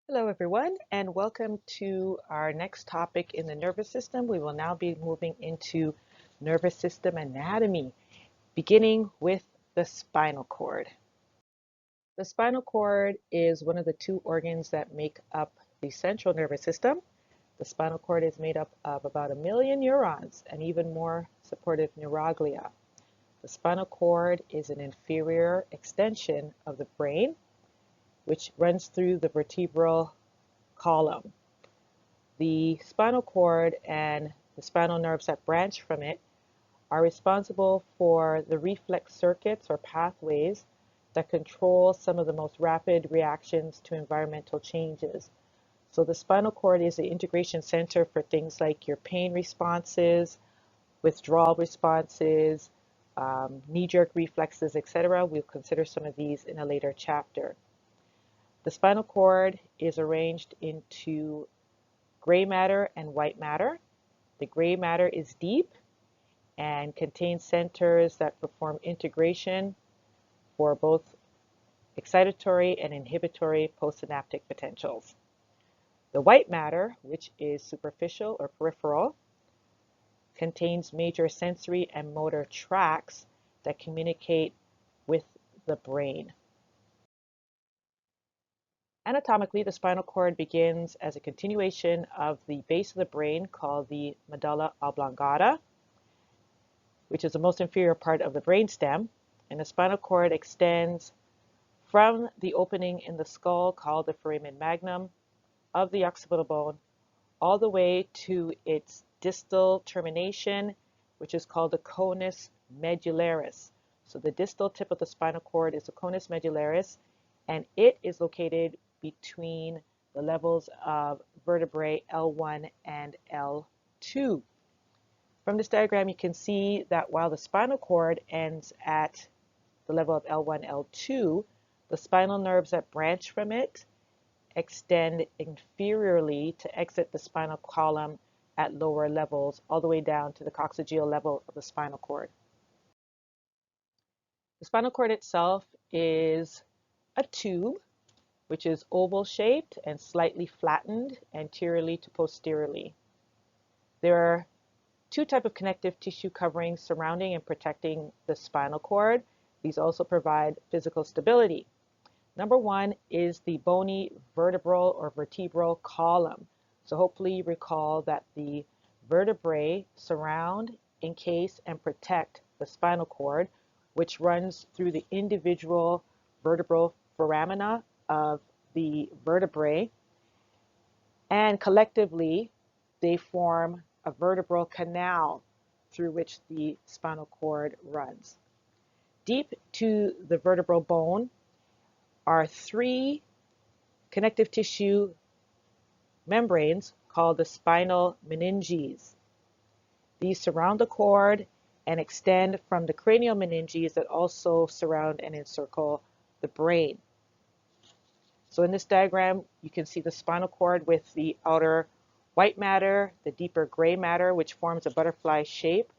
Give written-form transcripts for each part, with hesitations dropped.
Hello, everyone, and welcome to our next topic in the nervous system. We will now be moving into nervous system anatomy, beginning with the spinal cord. The spinal cord is one of the two organs that make up the central nervous system. The spinal cord is made up of about 1 million neurons and even more supportive neuroglia. The spinal cord is an inferior extension of the brain, which runs through the vertebral column. The spinal cord and the spinal nerves that branch from it are responsible for the reflex circuits or pathways that control some of the most rapid reactions to environmental changes. So the spinal cord is the integration center for things like your pain responses, withdrawal responses, knee-jerk reflexes, etc. We'll consider some of these in a later chapter. The spinal cord is arranged into gray matter and white matter. The gray matter is deep and contains centers that perform integration for both excitatory and inhibitory postsynaptic potentials. The white matter, which is superficial or peripheral, contains major sensory and motor tracts that communicate with the brain. Anatomically, the spinal cord begins as a continuation of the base of the brain called the medulla oblongata, which is the most inferior part of the brainstem, and the spinal cord extends from the opening in the skull called the foramen magnum of the occipital bone all the way to its distal termination, which is called the conus medullaris. So the distal tip of the spinal cord is the conus medullaris, and it is located between the levels of vertebrae L1 and L2. From this diagram, you can see that while the spinal cord ends at the level of L1, L2, the spinal nerves that branch from it extend inferiorly to exit the spinal column at lower levels, all the way down to the coccygeal level of the spinal cord. The spinal cord itself is a tube, which is oval shaped and slightly flattened anteriorly to posteriorly. There are two types of connective tissue coverings surrounding and protecting the spinal cord. These also provide physical stability. Number one is the bony vertebral or vertebral column. So hopefully you recall that the vertebrae surround, encase, and protect the spinal cord, which runs through the individual vertebral foramina of the vertebrae, and collectively they form a vertebral canal through which the spinal cord runs. Deep to the vertebral bone are three connective tissue membranes called the spinal meninges. These surround the cord and extend from the cranial meninges that also surround and encircle the brain. So in this diagram, you can see the spinal cord with the outer white matter, the deeper gray matter, which forms a butterfly shape.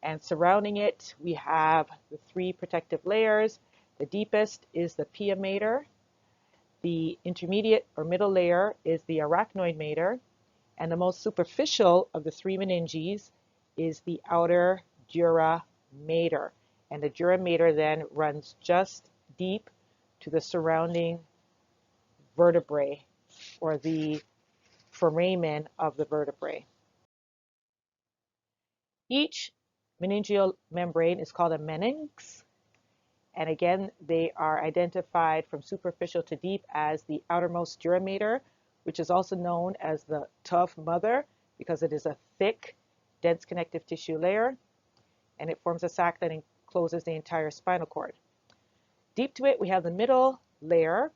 And surrounding it, we have the three protective layers. The deepest is the pia mater. The intermediate or middle layer is the arachnoid mater. And the most superficial of the three meninges is the outer dura mater. And the dura mater then runs just deep to the surrounding vertebrae, or the foramen of the vertebrae. Each meningeal membrane is called a meninx, and again, they are identified from superficial to deep as the outermost dura mater, which is also known as the tough mother because it is a thick, dense connective tissue layer, and it forms a sac that encloses the entire spinal cord. Deep to it, we have the middle layer,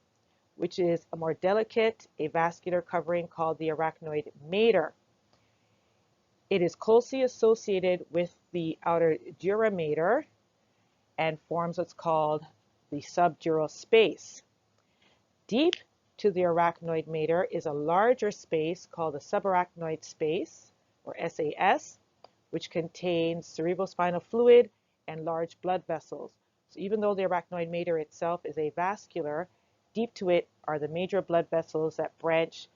which is a more delicate avascular covering called the arachnoid mater. It is closely associated with the outer dura mater and forms what's called the subdural space. Deep to the arachnoid mater is a larger space called the subarachnoid space, or SAS, which contains cerebrospinal fluid and large blood vessels. So even though the arachnoid mater itself is avascular, Deep to it are the major blood vessels that branch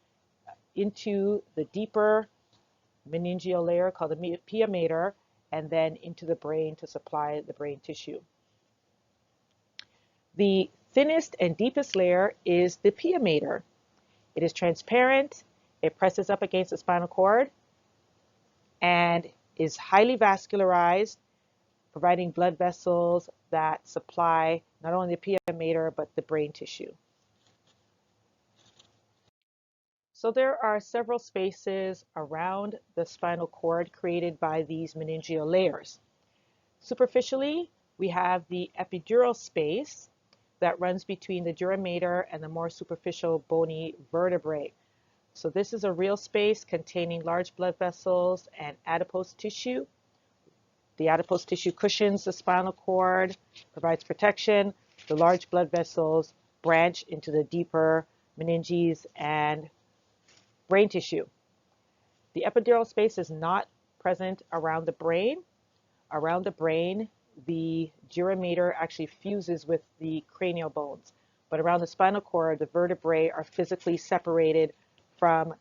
into the deeper meningeal layer called the pia mater, and then into the brain to supply the brain tissue. The thinnest and deepest layer is the pia mater. It is transparent, it presses up against the spinal cord, and is highly vascularized, providing blood vessels that supply not only the pia mater but the brain tissue. So there are several spaces around the spinal cord created by these meningeal layers. Superficially, we have the epidural space that runs between the dura mater and the more superficial bony vertebrae. So this is a real space containing large blood vessels and adipose tissue. The adipose tissue cushions the spinal cord, provides protection. The large blood vessels branch into the deeper meninges and brain tissue. The epidural space is not present around the brain. Around the brain, the dura mater actually fuses with the cranial bones. But around the spinal cord, the vertebrae are physically separated from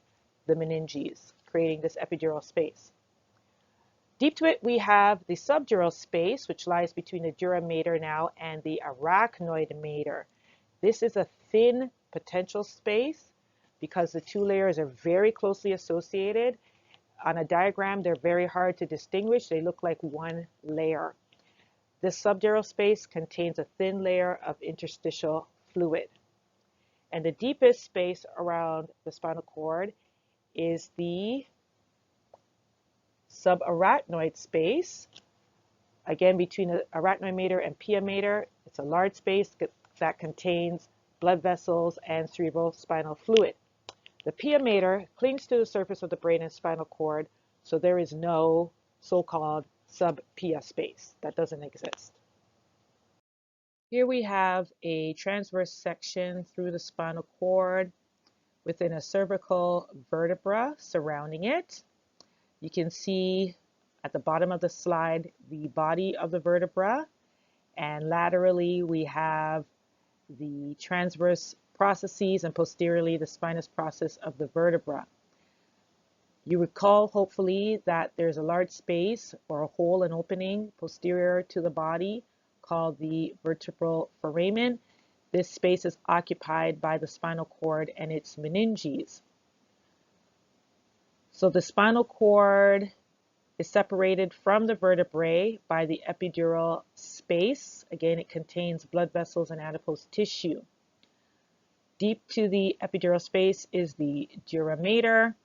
the meninges, creating this epidural space. Deep to it, we have the subdural space, which lies between the dura mater now and the arachnoid mater. This is a thin potential space because the two layers are very closely associated. On a diagram, they're very hard to distinguish. They look like one layer. This subdural space contains a thin layer of interstitial fluid. And the deepest space around the spinal cord is the subarachnoid space. Again, between the arachnoid mater and pia mater, it's a large space that contains blood vessels and cerebrospinal fluid. The pia mater clings to the surface of the brain and spinal cord, so there is no so-called sub-pia space. That doesn't exist. Here we have a transverse section through the spinal cord within a cervical vertebra surrounding it. You can see at the bottom of the slide the body of the vertebra, and laterally we have the transverse processes and posteriorly the spinous process of the vertebra. You recall hopefully that there's a large space or a hole, an opening posterior to the body called the vertebral foramen. This space is occupied by the spinal cord and its meninges. So the spinal cord is separated from the vertebrae by the epidural space. Again, it contains blood vessels and adipose tissue. Deep to the epidural space is the dura mater,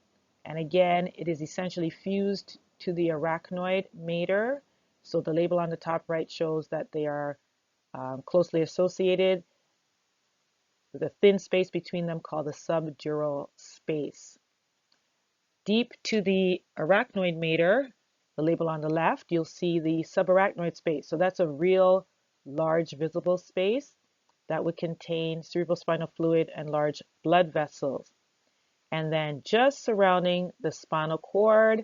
and again, it is essentially fused to the arachnoid mater. So the label on the top right shows that they are closely associated with a thin space between them called the subdural space. Deep to the arachnoid mater, the label on the left, you'll see the subarachnoid space. So that's a real large visible space that would contain cerebrospinal fluid and large blood vessels. And then just surrounding the spinal cord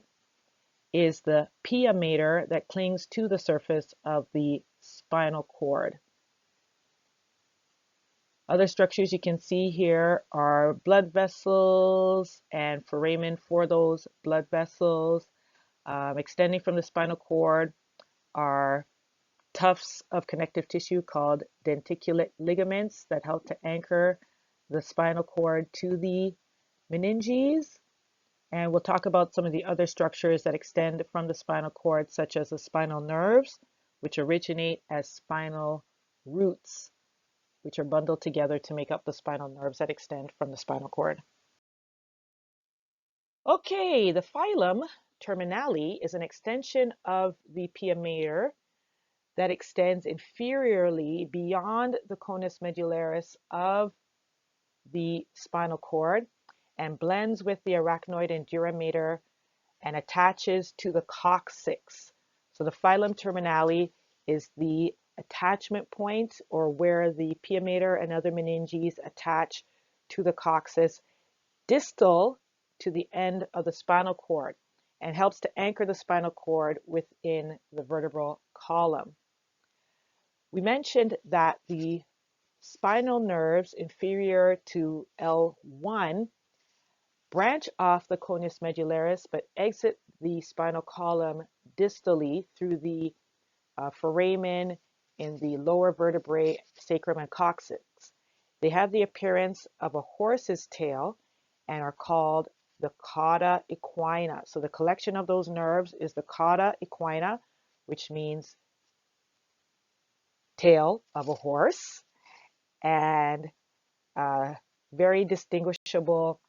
is the pia mater that clings to the surface of the spinal cord. Other structures you can see here are blood vessels and foramen for those blood vessels. Extending from the spinal cord are tufts of connective tissue called denticulate ligaments that help to anchor the spinal cord to the meninges. And we'll talk about some of the other structures that extend from the spinal cord, such as the spinal nerves, which originate as spinal roots, which are bundled together to make up the spinal nerves that extend from the spinal cord. Okay, the filum terminale is an extension of the pia mater that extends inferiorly beyond the conus medullaris of the spinal cord and blends with the arachnoid and dura mater and attaches to the coccyx. So the filum terminale is the attachment point, or where the pia mater and other meninges attach to the coccyx, distal to the end of the spinal cord, and helps to anchor the spinal cord within the vertebral column. We mentioned that the spinal nerves inferior to L1 branch off the conus medullaris but exit the spinal column distally through the foramen in the lower vertebrae, sacrum and coccyx. They have the appearance of a horse's tail and are called the cauda equina. So the collection of those nerves is the cauda equina, which means tail of a horse, and very distinguishable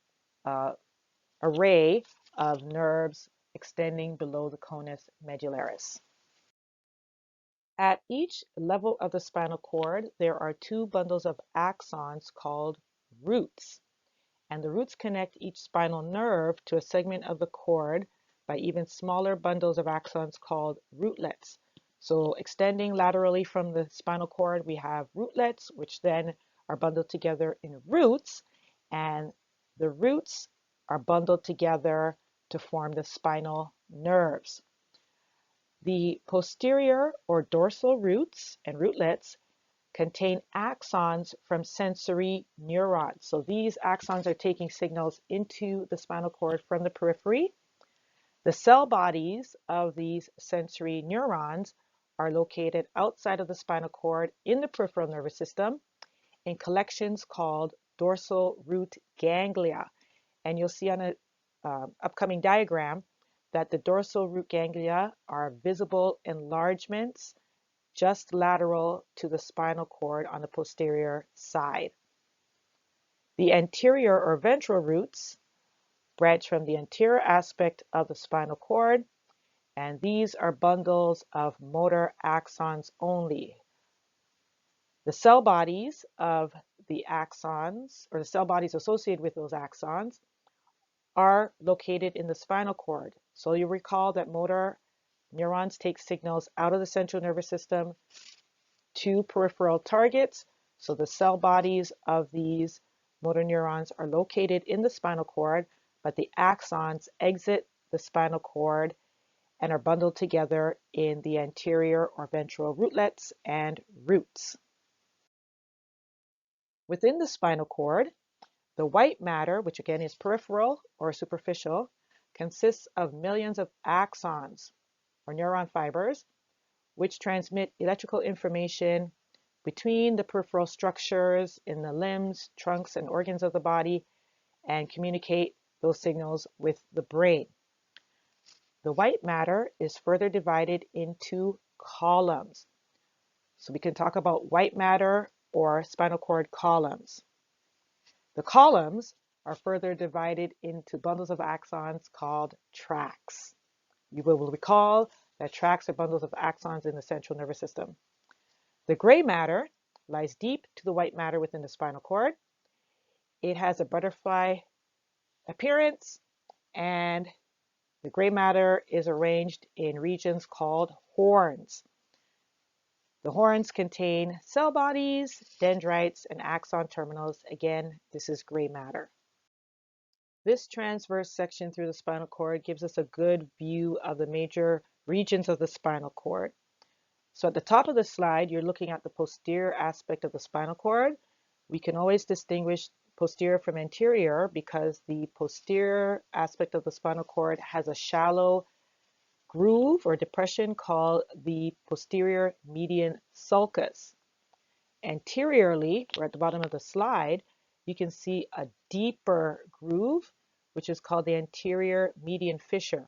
array of nerves extending below the conus medullaris. At each level of the spinal cord, there are two bundles of axons called roots, and the roots connect each spinal nerve to a segment of the cord by even smaller bundles of axons called rootlets. So extending laterally from the spinal cord, we have rootlets, which then are bundled together in roots, and the roots are bundled together to form the spinal nerves. The posterior or dorsal roots and rootlets contain axons from sensory neurons. So these axons are taking signals into the spinal cord from the periphery. The cell bodies of these sensory neurons are located outside of the spinal cord in the peripheral nervous system in collections called dorsal root ganglia. And you'll see on an upcoming diagram that the dorsal root ganglia are visible enlargements just lateral to the spinal cord on the posterior side. The anterior or ventral roots branch from the anterior aspect of the spinal cord, and these are bundles of motor axons only. The cell bodies of the axons, or the cell bodies associated with those axons, are located in the spinal cord. So you recall that motor neurons take signals out of the central nervous system to peripheral targets. So the cell bodies of these motor neurons are located in the spinal cord, but the axons exit the spinal cord and are bundled together in the anterior or ventral rootlets and roots. Within the spinal cord, the white matter, which again is peripheral or superficial, consists of millions of axons or neuron fibers, which transmit electrical information between the peripheral structures in the limbs, trunks, and organs of the body and communicate those signals with the brain. The white matter is further divided into columns. So we can talk about white matter or spinal cord columns. The columns are further divided into bundles of axons called tracts. You will recall that tracts are bundles of axons in the central nervous system. The gray matter lies deep to the white matter within the spinal cord. It has a butterfly appearance, and the gray matter is arranged in regions called horns. The horns contain cell bodies, dendrites, and axon terminals. Again, this is gray matter. This transverse section through the spinal cord gives us a good view of the major regions of the spinal cord. So at the top of the slide, you're looking at the posterior aspect of the spinal cord. We can always distinguish posterior from anterior because the posterior aspect of the spinal cord has a shallow groove or depression called the posterior median sulcus. Anteriorly, or at the bottom of the slide, you can see a deeper groove, which is called the anterior median fissure.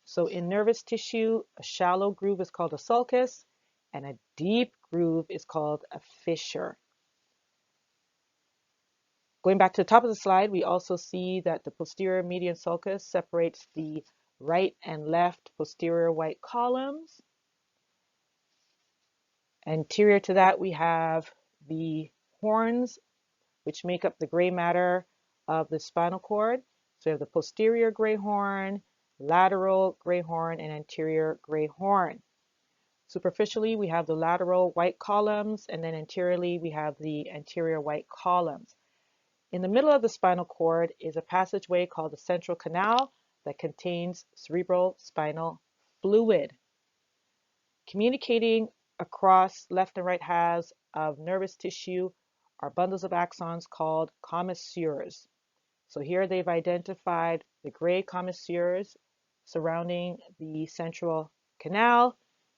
So in nervous tissue, a shallow groove is called a sulcus, and a deep groove is called a fissure. Going back to the top of the slide, we also see that the posterior median sulcus separates the right and left posterior white columns. Anterior to that, we have the horns, which make up the gray matter of the spinal cord. So we have the posterior gray horn, lateral gray horn, and anterior gray horn. Superficially, we have the lateral white columns, and then anteriorly, we have the anterior white columns. In the middle of the spinal cord is a passageway called the central canal that contains cerebral spinal fluid. Communicating across left and right halves of nervous tissue are bundles of axons called commissures. So here they've identified the gray commissures surrounding the central canal,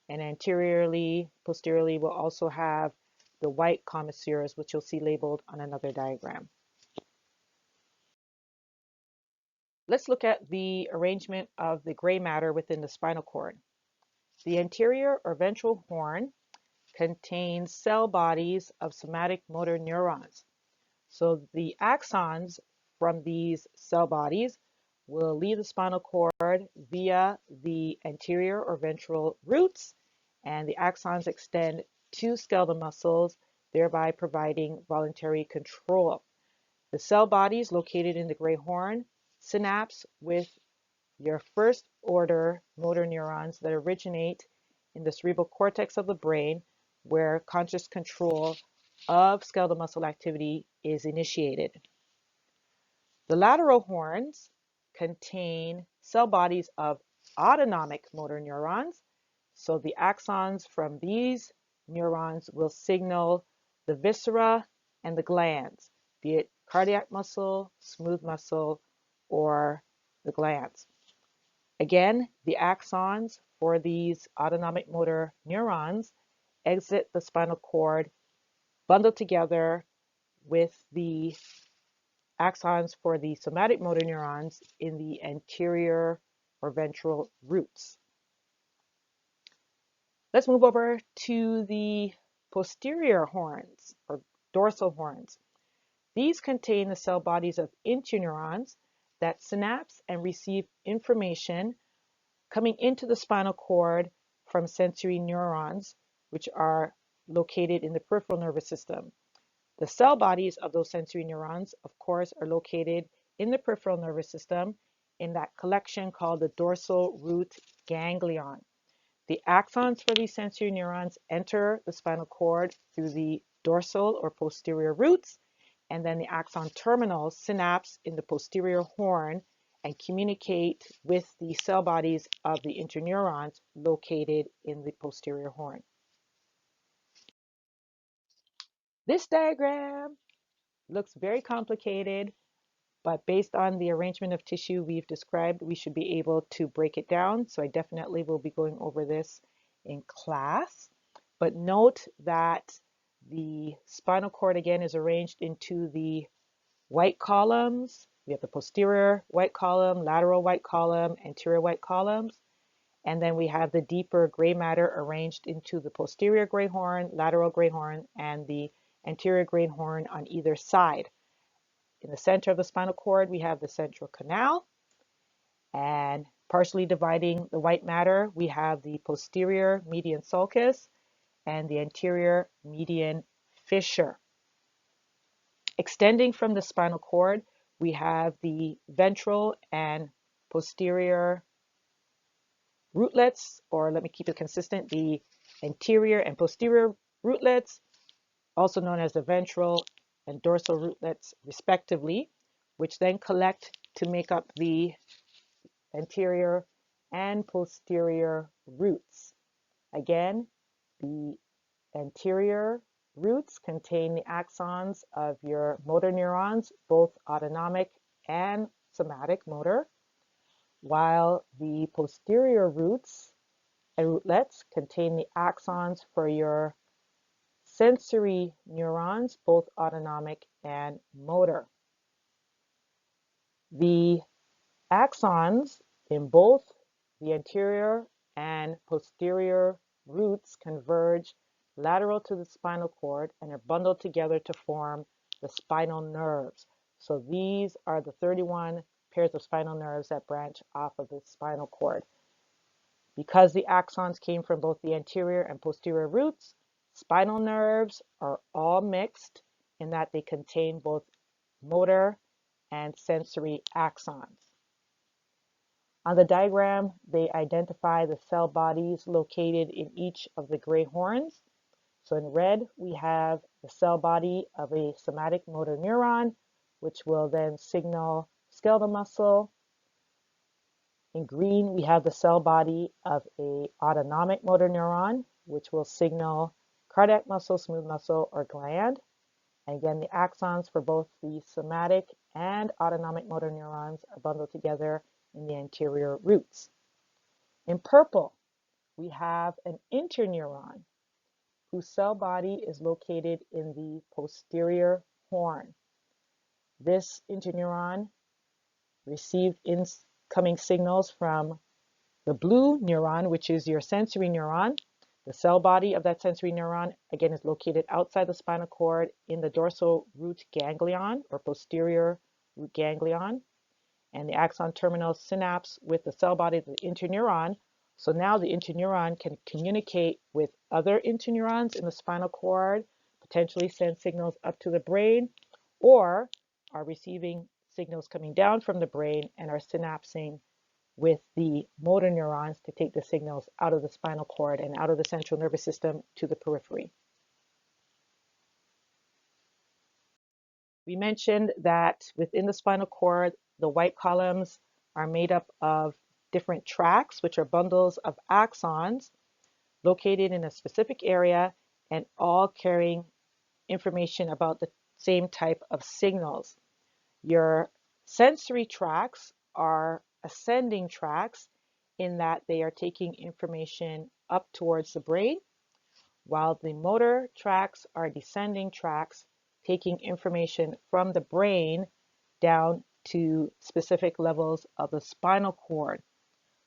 and anteriorly, posteriorly, we'll also have the white commissures, which you'll see labeled on another diagram. Let's look at the arrangement of the gray matter within the spinal cord. The anterior or ventral horn contains cell bodies of somatic motor neurons. So the axons from these cell bodies will leave the spinal cord via the anterior or ventral roots, and the axons extend to skeletal muscles, thereby providing voluntary control. The cell bodies located in the gray horn synapse with your first order motor neurons that originate in the cerebral cortex of the brain, where conscious control of skeletal muscle activity is initiated. The lateral horns contain cell bodies of autonomic motor neurons. So the axons from these neurons will signal the viscera and the glands, be it cardiac muscle, smooth muscle, or the glands. Again, the axons for these autonomic motor neurons exit the spinal cord, bundled together with the axons for the somatic motor neurons in the anterior or ventral roots. Let's move over to the posterior horns or dorsal horns. These contain the cell bodies of interneurons that synapse and receive information coming into the spinal cord from sensory neurons, which are located in the peripheral nervous system. The cell bodies of those sensory neurons, of course, are located in the peripheral nervous system in that collection called the dorsal root ganglion. The axons for these sensory neurons enter the spinal cord through the dorsal or posterior roots, and then the axon terminals synapse in the posterior horn and communicate with the cell bodies of the interneurons located in the posterior horn. This diagram looks very complicated, but based on the arrangement of tissue we've described, we should be able to break it down. So I definitely will be going over this in class. But note that the spinal cord again is arranged into the white columns. We have the posterior white column, lateral white column, anterior white columns. And then we have the deeper gray matter arranged into the posterior gray horn, lateral gray horn, and the anterior gray horn on either side. In the center of the spinal cord, we have the central canal, and partially dividing the white matter, we have the posterior median sulcus and the anterior median fissure. Extending from the spinal cord, we have the ventral and posterior rootlets, or let me keep it consistent, the anterior and posterior rootlets, also known as the ventral and dorsal rootlets respectively, which then collect to make up the anterior and posterior roots. Again, the anterior roots contain the axons of your motor neurons, both autonomic and somatic motor, while the posterior roots and rootlets contain the axons for your sensory neurons, both autonomic and motor. The axons in both the anterior and posterior roots converge lateral to the spinal cord and are bundled together to form the spinal nerves. So these are the 31 pairs of spinal nerves that branch off of the spinal cord. Because the axons came from both the anterior and posterior roots, spinal nerves are all mixed in that they contain both motor and sensory axons. On the diagram, they identify the cell bodies located in each of the gray horns. So in red, we have the cell body of a somatic motor neuron, which will then signal skeletal muscle. In green, we have the cell body of an autonomic motor neuron, which will signal cardiac muscle, smooth muscle, or gland. And again, the axons for both the somatic and autonomic motor neurons are bundled together in the anterior roots. In purple, we have an interneuron whose cell body is located in the posterior horn. This interneuron received incoming signals from the blue neuron, which is your sensory neuron. The cell body of that sensory neuron, again, is located outside the spinal cord in the dorsal root ganglion or posterior root ganglion. And the axon terminal synapse with the cell body of the interneuron. So now the interneuron can communicate with other interneurons in the spinal cord, potentially send signals up to the brain, or are receiving signals coming down from the brain and are synapsing with the motor neurons to take the signals out of the spinal cord and out of the central nervous system to the periphery. We mentioned that within the spinal cord, the white columns are made up of different tracts, which are bundles of axons located in a specific area and all carrying information about the same type of signals. Your sensory tracts are ascending tracts in that they are taking information up towards the brain, while the motor tracts are descending tracts taking information from the brain down to specific levels of the spinal cord.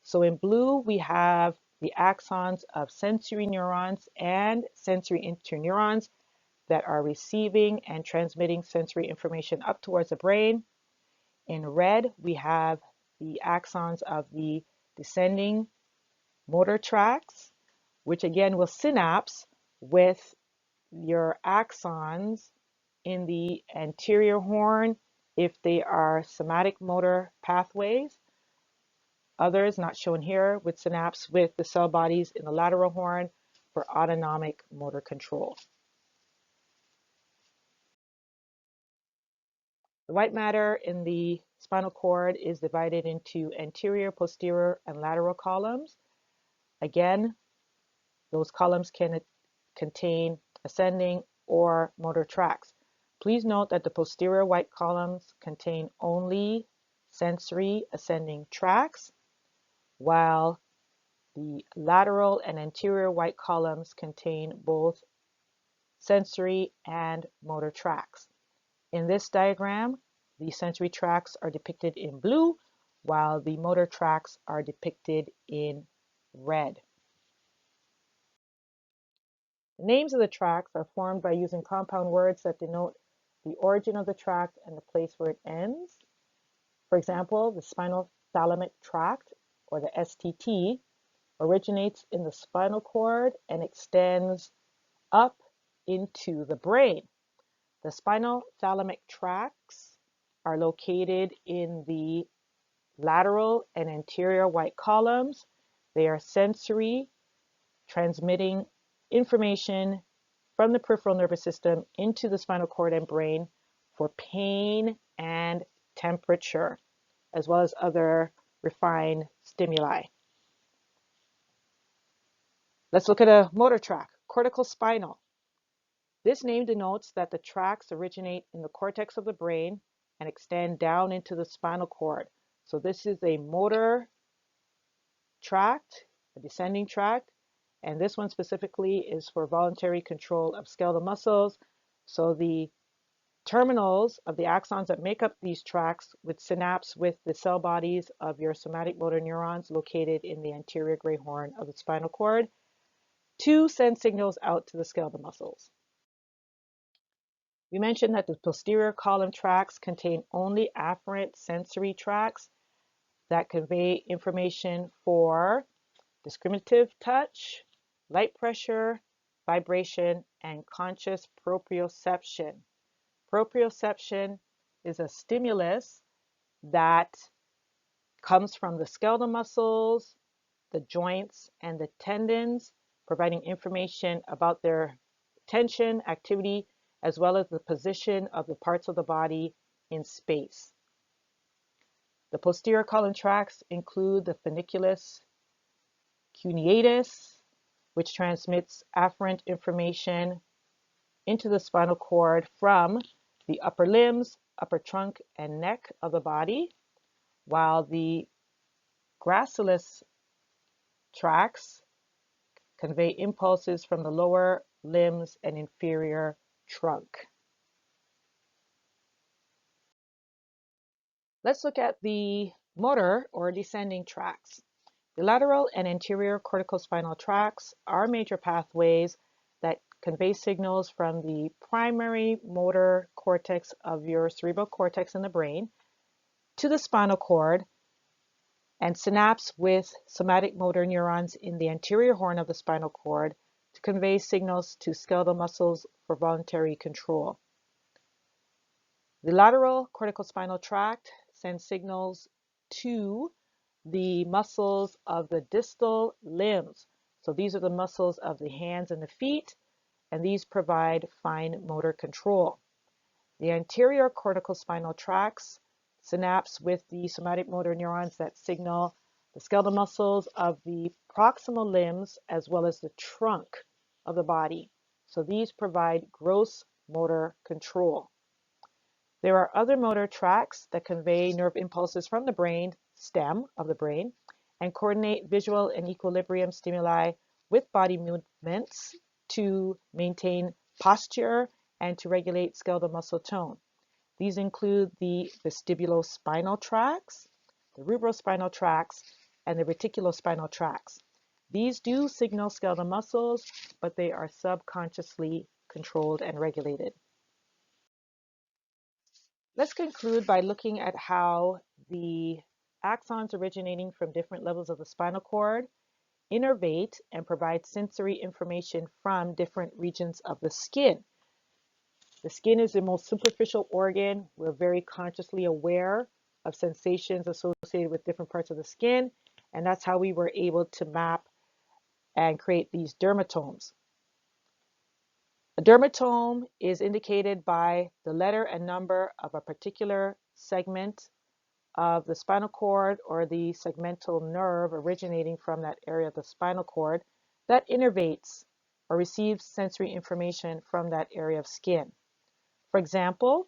So in blue, we have the axons of sensory neurons and sensory interneurons that are receiving and transmitting sensory information up towards the brain. In red, we have the axons of the descending motor tracts, which again will synapse with your axons in the anterior horn if they are somatic motor pathways. Others, not shown here, would synapse with the cell bodies in the lateral horn for autonomic motor control. The white matter in the spinal cord is divided into anterior, posterior, and lateral columns. Again, those columns can contain ascending or motor tracts. Please note that the posterior white columns contain only sensory ascending tracts, while the lateral and anterior white columns contain both sensory and motor tracts. In this diagram, the sensory tracts are depicted in blue, while the motor tracts are depicted in red. The names of the tracts are formed by using compound words that denote the origin of the tract and the place where it ends. For example, the spinal thalamic tract, or the STT, originates in the spinal cord and extends up into the brain. The spinal thalamic tracts are located in the lateral and anterior white columns. They are sensory, transmitting information from the peripheral nervous system into the spinal cord and brain for pain and temperature, as well as other refined stimuli. Let's look at a motor tract, cortical spinal. This name denotes that the tracts originate in the cortex of the brain and extend down into the spinal cord. So this is a motor tract, a descending tract, and this one specifically is for voluntary control of skeletal muscles. So the terminals of the axons that make up these tracts would synapse with the cell bodies of your somatic motor neurons located in the anterior gray horn of the spinal cord to send signals out to the skeletal muscles. We mentioned that the posterior column tracts contain only afferent sensory tracts that convey information for discriminative touch, light pressure, vibration, and conscious proprioception. Proprioception is a stimulus that comes from the skeletal muscles, the joints, and the tendons, providing information about their tension, activity, as well as the position of the parts of the body in space. The posterior column tracts include the funiculus cuneatus, which transmits afferent information into the spinal cord from the upper limbs, upper trunk, and neck of the body, while the gracilis tracts convey impulses from the lower limbs and inferior trunk. Let's look at the motor or descending tracts. The lateral and anterior corticospinal tracts are major pathways that convey signals from the primary motor cortex of your cerebral cortex in the brain to the spinal cord and synapse with somatic motor neurons in the anterior horn of the spinal cord to convey signals to skeletal muscles for voluntary control. The lateral corticospinal tract sends signals to the muscles of the distal limbs. So these are the muscles of the hands and the feet, and these provide fine motor control. The anterior corticospinal tracts synapse with the somatic motor neurons that signal the skeletal muscles of the proximal limbs as well as the trunk of the body. So these provide gross motor control. There are other motor tracts that convey nerve impulses from the brain stem of the brain and coordinate visual and equilibrium stimuli with body movements to maintain posture and to regulate skeletal muscle tone. These include the vestibulospinal tracts, the rubrospinal tracts, and the reticulospinal tracts. These do signal skeletal muscles, but they are subconsciously controlled and regulated. Let's conclude by looking at how the axons originating from different levels of the spinal cord innervate and provide sensory information from different regions of the skin. The skin is the most superficial organ. We're very consciously aware of sensations associated with different parts of the skin, and that's how we were able to map and create these dermatomes. A dermatome is indicated by the letter and number of a particular segment of the spinal cord or the segmental nerve originating from that area of the spinal cord that innervates or receives sensory information from that area of skin. For example,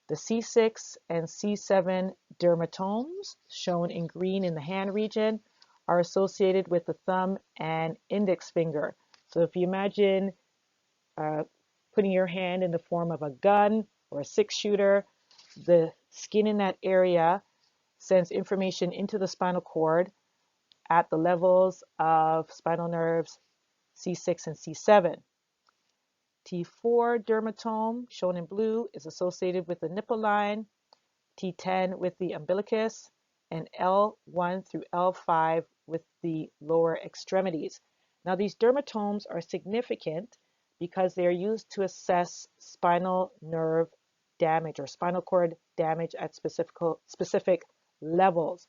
the C6 and C7 dermatomes, shown in green in the hand region, are associated with the thumb and index finger. So if you imagine putting your hand in the form of a gun or a six-shooter, the skin in that area sends information into the spinal cord at the levels of spinal nerves C6 and C7. T4 dermatome, shown in blue, is associated with the nipple line, T10 with the umbilicus, and L1 through L5 with the lower extremities. Now, these dermatomes are significant because they are used to assess spinal nerve damage or spinal cord damage at specific levels.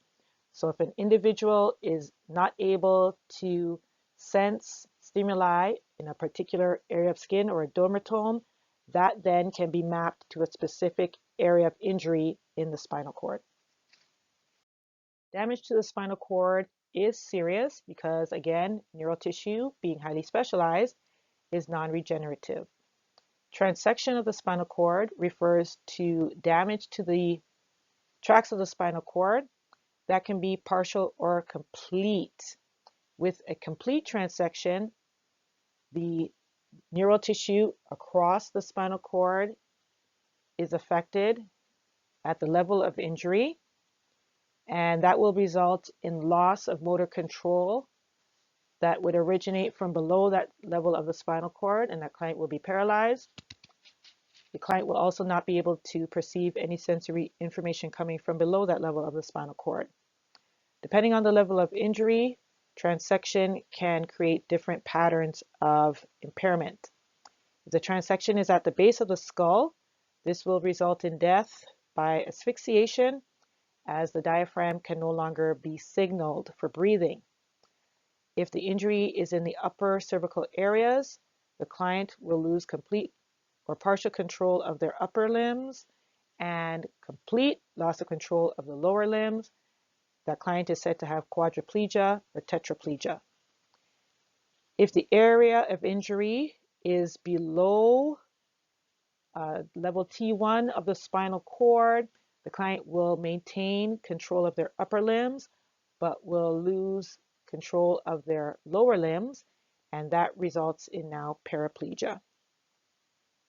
So if an individual is not able to sense stimuli in a particular area of skin or a dermatome, that then can be mapped to a specific area of injury in the spinal cord. Damage to the spinal cord is serious because, again, neural tissue, being highly specialized, is non-regenerative. Transection of the spinal cord refers to damage to the tracts of the spinal cord that can be partial or complete. With a complete transection, the neural tissue across the spinal cord is affected at the level of injury, and that will result in loss of motor control that would originate from below that level of the spinal cord, and that client will be paralyzed. The client will also not be able to perceive any sensory information coming from below that level of the spinal cord. Depending on the level of injury, transection can create different patterns of impairment. If the transection is at the base of the skull, this will result in death by asphyxiation, as the diaphragm can no longer be signaled for breathing. If the injury is in the upper cervical areas, the client will lose complete or partial control of their upper limbs and complete loss of control of the lower limbs. That client is said to have quadriplegia or tetraplegia. If the area of injury is below level T1 of the spinal cord, the client will maintain control of their upper limbs, but will lose control of their lower limbs, and that results in now paraplegia.